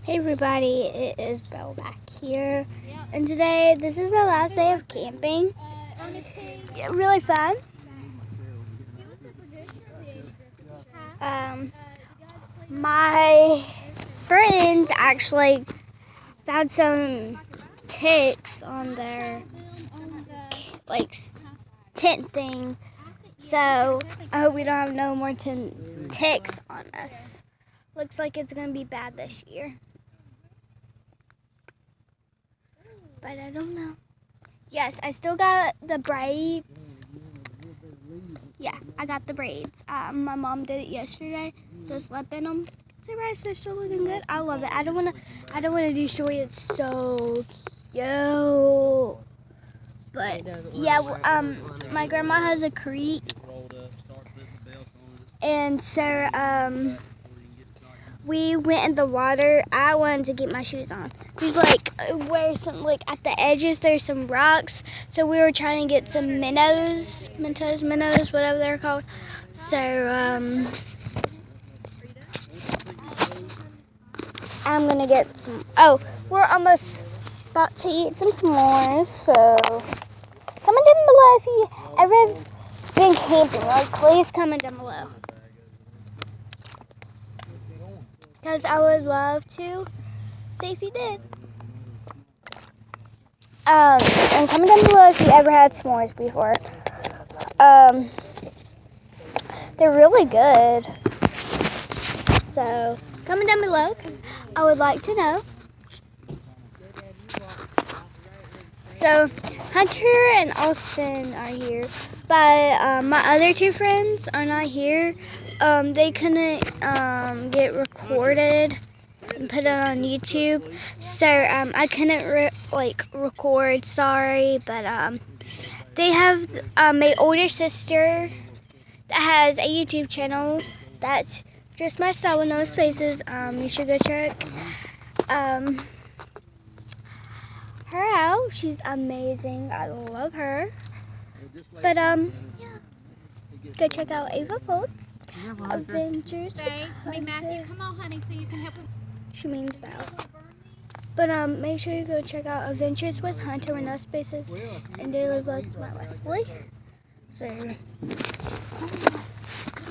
Hey everybody, it is Belle back here, and today this is the last day of camping. Yeah, really fun. Um, my friends actually found some ticks on their like tent thing, so I hope we don't have no more ticks on us. Looks like it's gonna be bad this year. But I don't know. Yes, I still got the braids. Yeah, I got the braids. My mom did it yesterday, so I slept in them. The braids are still looking good. I love it. I don't wanna destroy it. It's so cute. But yeah, my grandma has a creek, and so we went in the water. I wanted to get my shoes on. There's at the edges there's some rocks. So we were trying to get some minnows, whatever they're called. So I'm gonna get some. Oh, we're almost about to eat some s'mores. So comment down below if you ever been camping. Like, please comment down below. Because I would love to see if you did. And comment down below if you ever had s'mores before. They're really good. So comment down below because I would like to know. So Hunter and Austin are here, but my other two friends are not here. They couldn't get recorded and put it on YouTube, so I couldn't record. Sorry, but they have my older sister that has a YouTube channel that's just my style with no spaces. You should go check her out. She's amazing. I love her. But yeah, go check out Ava Foltz Adventures with Hey Matthew, come on, honey, so you can help us. She means Belle. But make sure you go check out Adventures with Hunter with no spaces and Daily Vlogs by Wesley. So,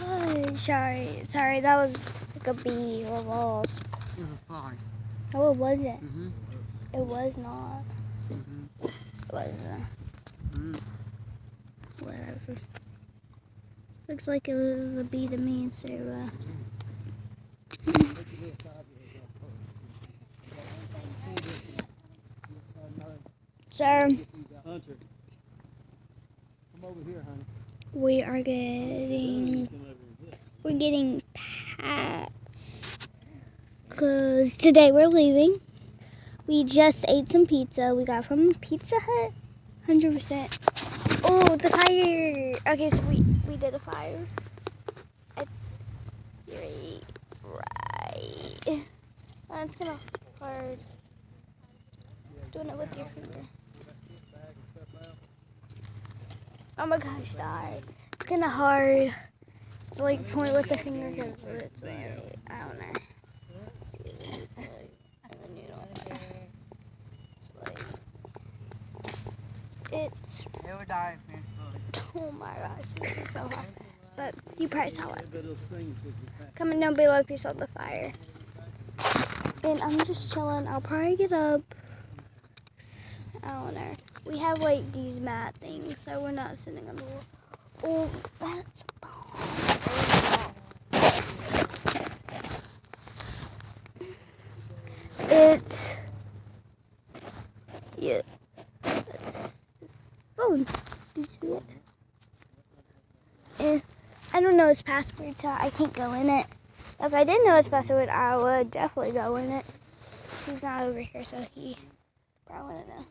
oh, sorry, that was like a bee or wasp. It was a fly. No, it wasn't. Mm-hmm. It was not. Mm-hmm. It wasn't. Mm. Whatever. Looks like it was a bee to me, so So Hunter, come over here, honey. we're getting pats because today we're leaving. We just ate some pizza. We got from Pizza Hut, 100%. Oh, the fire! Okay, so we did a fire. Right. Oh, it's kind of hard doing it with your finger. Oh my gosh, sorry. It's kind of hard to like point with the finger because it's like, I don't know. And then you don't it's It would die if oh my gosh, it's so hot. But you probably saw it. Comment down below if you saw the fire. And I'm just chilling. I'll probably get up. I don't know. We have like these mat things, so we're not sitting on the wall. Oh, that's a bomb. It's yeah. It's phone. Did you see it? I don't know his password, so I can't go in it. If I did know his password, I would definitely go in it. He's not over here, so he probably wouldn't know.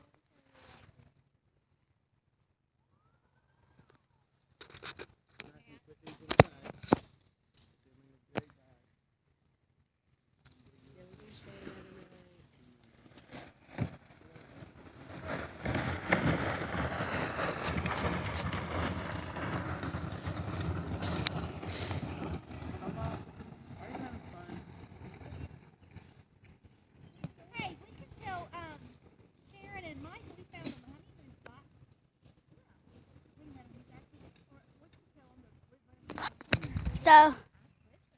So,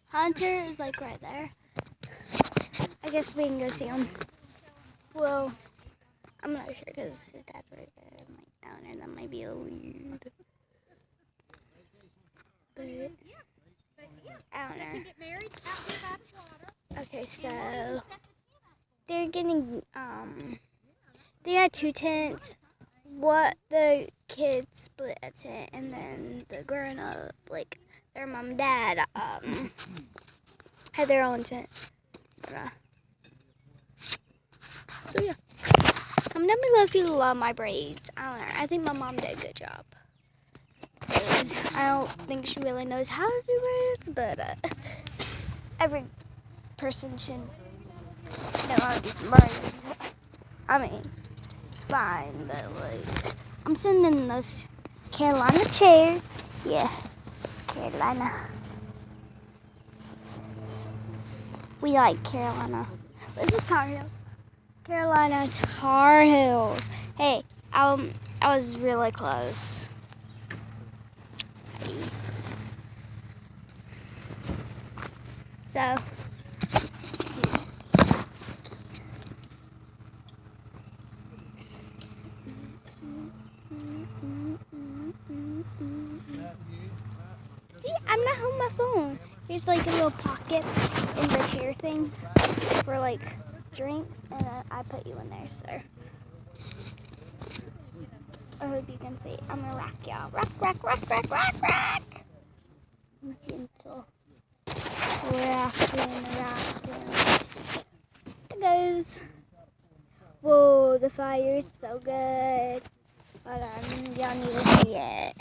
Hunter is like right there. I guess we can go see him. Well, I'm not sure because his dad's right there. I'm like down there. That might be a little weird. But I don't know. Get married out here by the water. Okay, so they're getting they had 2 tents. What the kids split a tent, and then the grown up, like their mom and dad, had their own tent. So yeah, comment down below if you love my braids. I don't know. I think my mom did a good job. 'Cause I don't think she really knows how to do braids, but every person should know how to do some braids. I mean, it's fine, but like, I'm sitting in this Carolina chair. Yeah, it's Carolina. We like Carolina. This is Tar Heels. Carolina Tar Heels. Hey, I was really close. So, see, I'm not holding my phone. There's like a little pocket in the chair thing for like drinks, and I put you in there, sir. I hope you can see. I'm gonna rock y'all. Rock, rock, rock, rock, rock, rock. Gentle. Rocking. It goes. Whoa, the fire is so good. Hold on, y'all need to see it.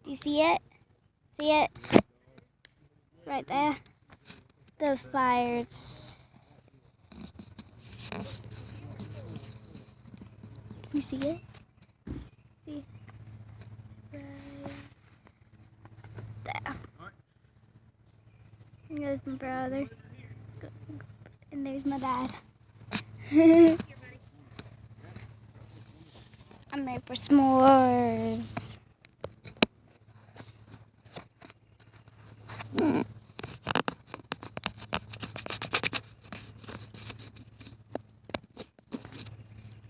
Do you see it? See it? Right there. The fire's. Can you see it? See? Right there. And there's my brother. And there's my dad. I'm ready for s'mores.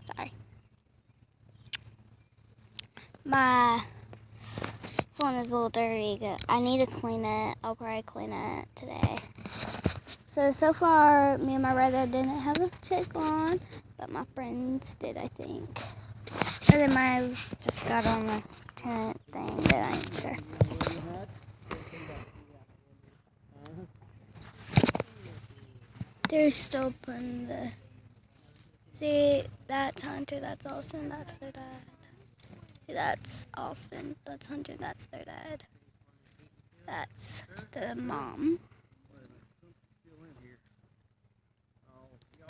Sorry. My phone is a little dirty. I need to clean it. I'll probably clean it today. So far, me and my brother didn't have a tick on, but my friends did, I think. And then I just got on the tent thing that I ain't sure. They're still putting the... See, that's Hunter, that's Austin, that's their dad. See, that's Austin, that's Hunter, that's their dad. That's the mom.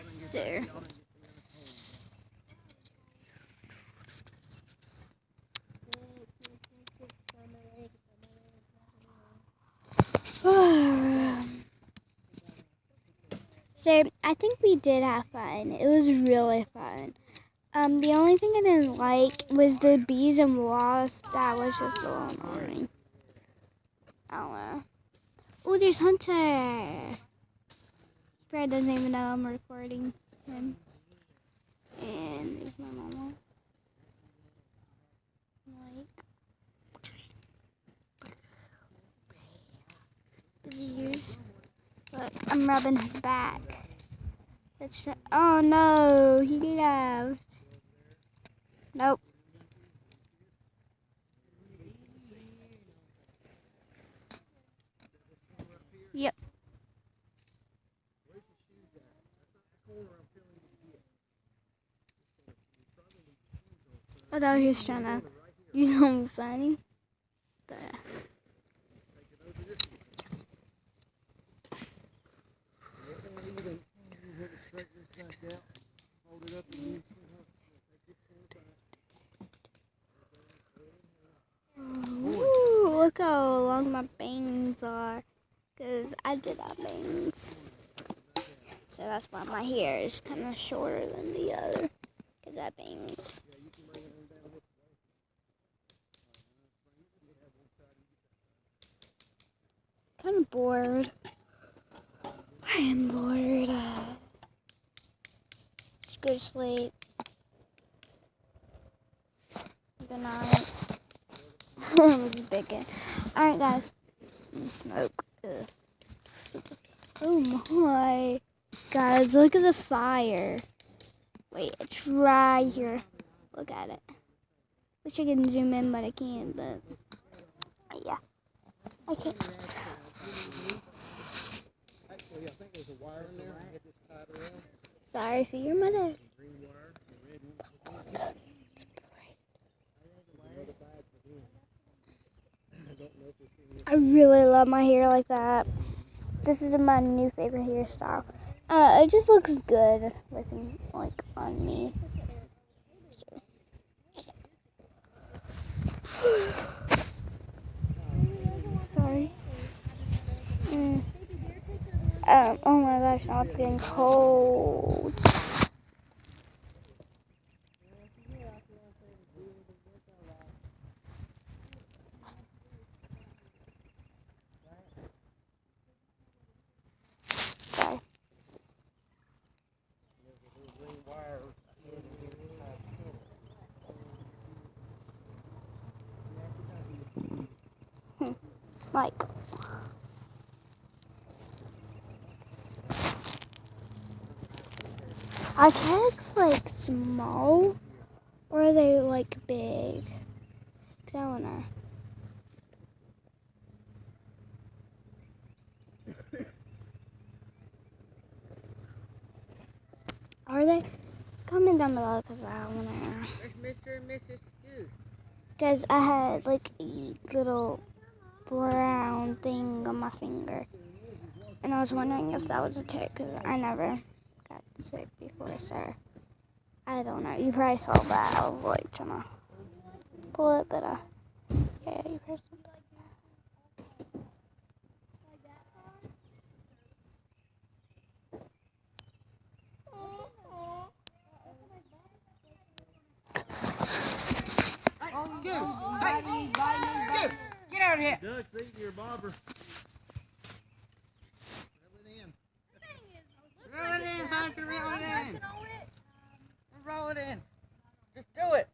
So... So, I think we did have fun. It was really fun. The only thing I didn't like was the bees and wasps. That was just a little annoying. I don't know. Oh, there's Hunter. He probably doesn't even know I'm recording him. And there's my mama. Look, I'm rubbing his back. Oh no, he left. Nope. Yep. I thought he was trying to do something funny. But ooh, look how long my bangs are. Because I did have bangs. So that's why my hair is kind of shorter than the other. Because I have bangs. kind of bored. I am bored. Just go to sleep. Good night. I'm just thinking. Alright, guys. Smoke. Ugh. Oh my. Guys, look at the fire. Wait, it's right here. Look at it. Wish I could zoom in, but I can't. But yeah, I can't. Actually, I think there's a wire in there. Get this tied around. Sorry for your mother. Green wire, red one. It's bright. I really love my hair like that. This is my new favorite hairstyle. It just looks good with like on me. Sorry. Oh my gosh, now it's getting cold. Sorry. Like. Are tags like small or are they like big? Cause I don't know. Are they? Comment down below because I want to know. There's Mr. and Mrs. Stew. Because I had like a little brown thing on my finger. And I was wondering if that was a tick because I never got sick before, so I don't know. You probably saw that. I was like trying to pull it, but yeah, you probably saw that. Goose! Hey! Goose! Get out of here! Duck's eating your bobber. Reel it in, Hunter, reel it in. Roll it in. Just do it.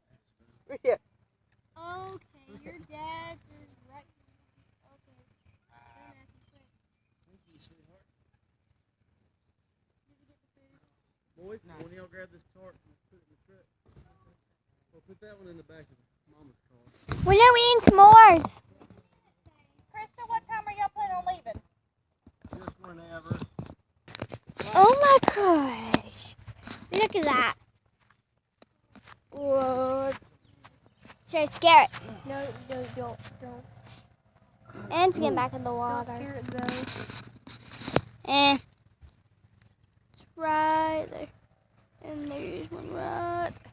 Right here. Okay, your dad's is right. Okay. Boys, when y'all grab this torch and put it in the truck, well, put that one in the back of Mama's car. When are we eating s'mores? Krista, what time are y'all planning on leaving? Just whenever. Oh my gosh. Look at that. Whoa. Should I scare it? No, don't. And to get back in the Don't water. scare it though. It's right there. And there's one right there.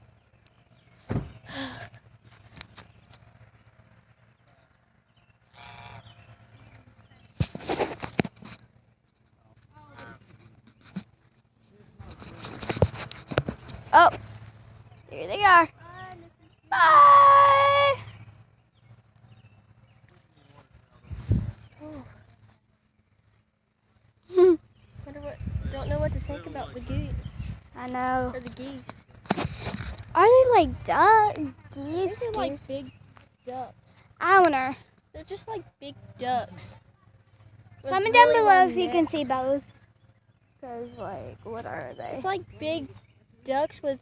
Oh, here they are. Bye. Don't know what to think about the goose I know. or the geese. Are they like geese? They're like big ducks. I don't know. They're just like big ducks. with Comment down really below long if you can necks. see both. Because, like, what are they? It's like big ducks with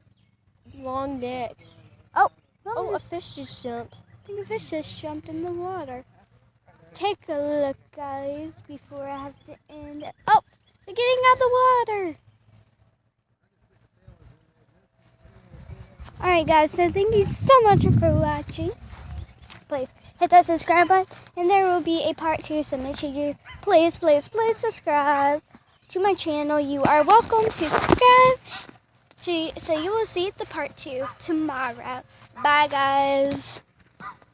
long necks. Oh, a fish just jumped. I think a fish just jumped in the water. Take a look, guys, before I have to end it. Oh, they're getting out of the water. Alright, guys, so thank you so much for watching. Please hit that subscribe button, and there will be a part 2, so make sure you please subscribe to my channel. You are welcome to subscribe. So you will see the part 2 tomorrow. Bye, guys.